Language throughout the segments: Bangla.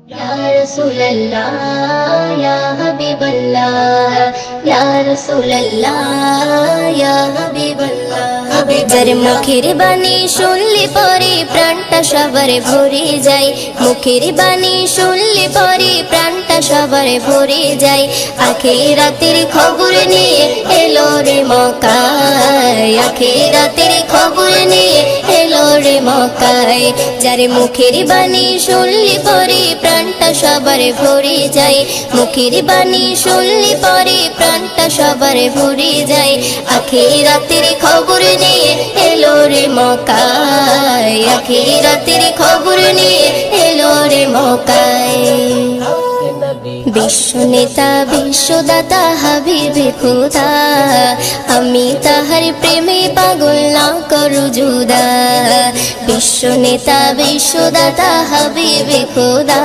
या रसूल अल्लाह या हबीब अल्लाह या रसूल अल्लाह या हबीब अल्लाह। যার মুখের বাণী শুনলে পরে প্রাণটা সবার ভরে যায়, মুখের বাণী শুনলে পরে প্রাণটা সবার ভরে যায়। আখিরাতের খবর নিয়ে এলো রে মক্কায়, আখিরাতের খবর নিয়ে এলো রে মক্কায়। যার মুখের বাণী শুনলে পরে প্রাণটা সবার ভরে যায়, মুখের বাণী শুনলে পরে প্রাণটা সবার ভরে যায়। আখিরাতের খবর নিয়ে এলো রে মক্কায়, আখিরাতের খবর নিয়ে এলো রে মক্কায়। বিশ্ব নেতা বিশ্বদাতা হাবিবে খোদা, আমি তাহার প্রেমে পাগল না করু জুদা। বিশ্ব নেতা বিশ্বদাতা হাবিবে খোদা,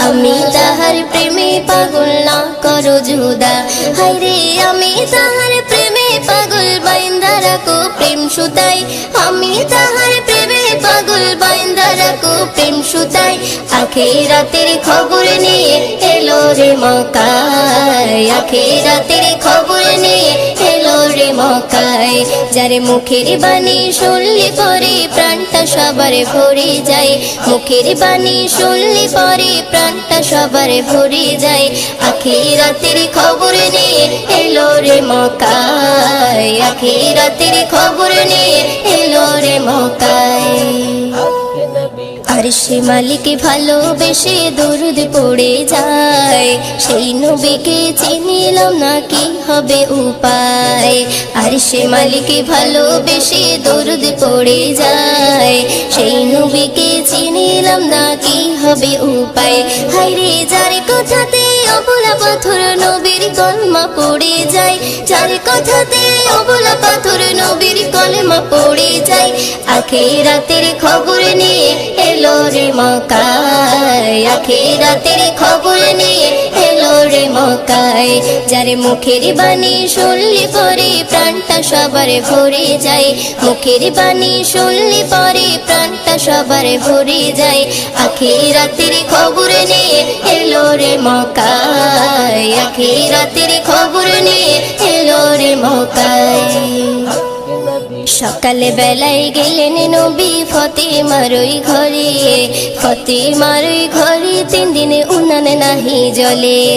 আমি তাহার প্রেমে পাগল না করু জুদা। হায়রে আমি তাহার প্রেমে পাগল বাইন্দা রাখো প্রেম সুতাই, আমি তাহার প্রেমে পাগল বাইন্দা রাখো প্রেম সুতাই। আখিরাতের খবর নিয়ে এলো রে মক্কায়, আখিরাতের খবর নিয়ে এলো রে মক্কায়। যার মুখের বাণী শুনলে পরে প্রাণটা সবার ভরে যায়, মুখের বাণী শুনলে পরে প্রাণটা সবার ভরে যায়। আখিরাতের খবর নিয়ে এলো রে মক্কায়, আখিরাতের খবর নিয়ে এলো রে মক্কায়। আরশে মালিক ভালোবেসে দরুদ পড়ে যায়, সেই নবীকে চিনিলাম না কি হবে উপায়। আরশে মালিক ভালোবেসে দরুদ পড়ে যায়, সেই নবীকে চিনিলাম না কি হবে উপায়। হায়রে যার কথাতে অবলা পাথর নবীর কলমা পড়ে যায়, যার কথাতে অবলা পাথর নবীর কলমা পড়ে যায়। আখিরাতের খবর নিয়ে এলো রে মক্কায়, আখিরাতের খবর নিয়ে এলো রে মক্কায়। যার মুখের বাণী শুনলে পরে প্রাণটা সবার ভরে যায়, মুখের বাণী শুনলে পরে প্রাণটা সবার ভরে যায়। আখিরাতের খবর নিয়ে এলো রে মক্কায়, আখিরাতের খবর নিয়ে এলো রে মক্কায়। সকালে বেলায় গেলেন নবী ফতেমার ওই ঘরে, ফতেমার ওই ঘরে 3 দিনে উনান নাহি জ্বলে।